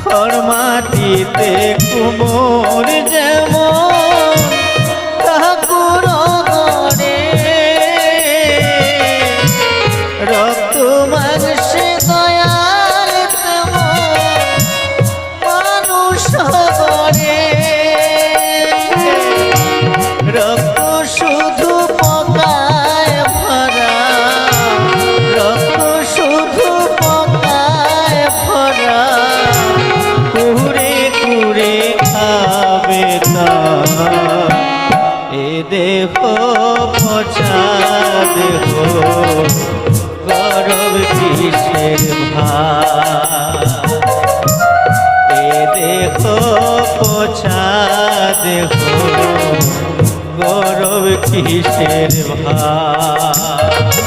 খড়মাটিতে কুমোর যেমন ঠাকুর গড়ে, রক্ত মাংসে দয়াল তেমন মানুষ গড়ে। রক্ত শুধু পকায় ভরা, রক্ত শুধু পকায় ভরা, কুড়ে কুড়ে খাবে না এ দেহ পচা দেহ, গরব কিসের ভার। এ দেহ পচা দেহ, গরব কিসের ভার।